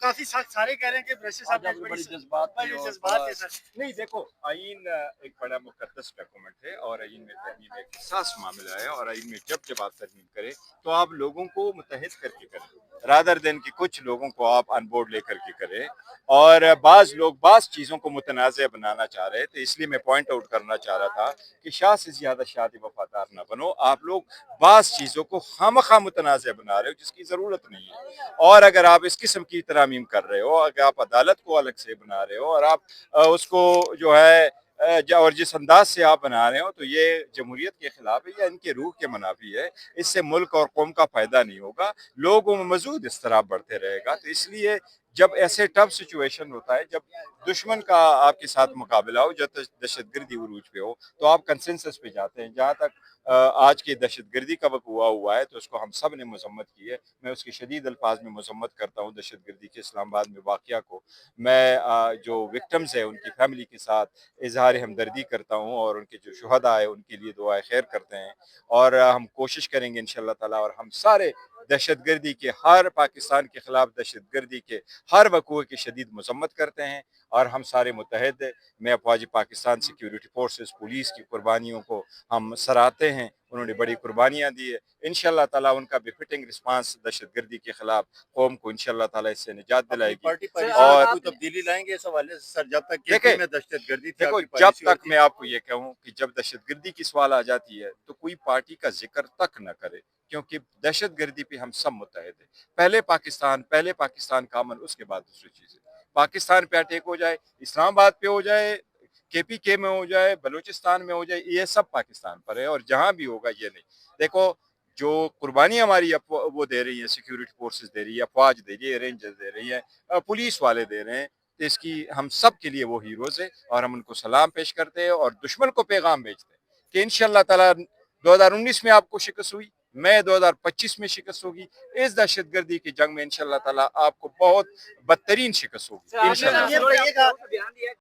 کافی سارے کہہ رہے ہیں کہ برشید صاحب آج بڑی جذبات ہے سر. نہیں دیکھو آئین ایک بڑا مقدس ڈاکومنٹ ہے اور آئین میں ترمیم ایک حساس معاملہ ہے اور آئین میں جب آپ ترمیم کریں تو آپ لوگوں کو متحد کر کے کریں رادر دین کہ کچھ لوگوں کو آپ ان بورڈ لے کر کے کریں اور بعض لوگ بعض چیزوں کو متنازع بنانا چاہ رہے تھے اس لیے میں پوائنٹ آؤٹ کرنا چاہ رہا تھا کہ شاہ سے زیادہ شادی وفادار نہ بنو آپ لوگ بعض چیزوں کو خامخواہ متنازع بنا رہے ہو جس کی ضرورت نہیں ہے اور اگر آپ اس قسم کی ترامیم کر رہے ہو اگر آپ عدالت کو الگ سے بنا رہے ہو اور آپ اس کو جو ہے اور جس انداز سے آپ بنا رہے ہو تو یہ جمہوریت کے خلاف ہے یا ان کے روح کے منافی ہے اس سے ملک اور قوم کا فائدہ نہیں ہوگا لوگوں میں مزید اضطراب بڑھتے رہے گا تو اس لیے جب ایسے ٹف سچویشن ہوتا ہے جب دشمن کا آپ کے ساتھ مقابلہ ہو جب دہشت گردی عروج پہ ہو تو آپ کنسنسس پہ جاتے ہیں جہاں تک آج کی دہشت گردی کا وقوع ہوا ہے تو اس کو ہم سب نے مذمت کی ہے میں اس کی شدید الفاظ میں مذمت کرتا ہوں دہشت گردی کے اسلام آباد میں واقعہ کو میں جو وکٹمز ہیں ان کی فیملی کے ساتھ اظہار ہمدردی کرتا ہوں اور ان کے جو شہداء ہیں ان کے لیے دعائے خیر کرتے ہیں اور ہم کوشش کریں گے انشاءاللہ تعالیٰ اور ہم سارے دہشت گردی کے ہر پاکستان کے خلاف دہشت گردی کے ہر وقوع کی شدید مذمت کرتے ہیں اور ہم سارے متحد میں افواج پاکستان سیکیورٹی فورسز پولیس کی قربانیوں کو ہم سراہتے ہیں انہوں نے بڑی قربانیاں دی ہے انشاءاللہ تعالیٰ ان کا بھی فٹنگ رسپانس دہشت گردی کے خلاف قوم کو انشاءاللہ تعالیٰ اس سے نجات دلائے گی اور کوئی تبدیلی لائیں گے اس حوالے سے سر جب تک دیکھیں میں دہشت گردی تھی دیکھو جب تک میں آپ کو یہ کہوں کہ جب دہشت گردی کی سوال آ جاتی ہے تو کوئی پارٹی کا ذکر تک نہ کرے کیونکہ دہشت گردی پہ ہم سب متحد ہیں پہلے پاکستان کا امن اس کے بعد دوسری چیزیں پاکستان پہ اٹیک ہو جائے اسلام آباد پہ ہو جائے کے پی کے میں ہو جائے بلوچستان میں ہو جائے یہ سب پاکستان پر ہے اور جہاں بھی ہوگا یہ نہیں دیکھو جو قربانی ہماری وہ دے رہی ہے سیکیورٹی فورسز دے رہی ہے افواج دے رہی ہے رینجرز دے رہی ہے پولیس والے دے رہے ہیں تو اس کی ہم سب کے لیے وہ ہیروز ہیں اور ہم ان کو سلام پیش کرتے ہیں اور دشمن کو پیغام بھیجتے ہیں کہ انشاءاللہ تعالیٰ 2019 میں آپ کو شکست ہوئی میں 2025 میں شکست ہوگی اس دہشت گردی کی جنگ میں انشاءاللہ تعالیٰ آپ کو بہت بدترین شکست ہوگی انشاءاللہ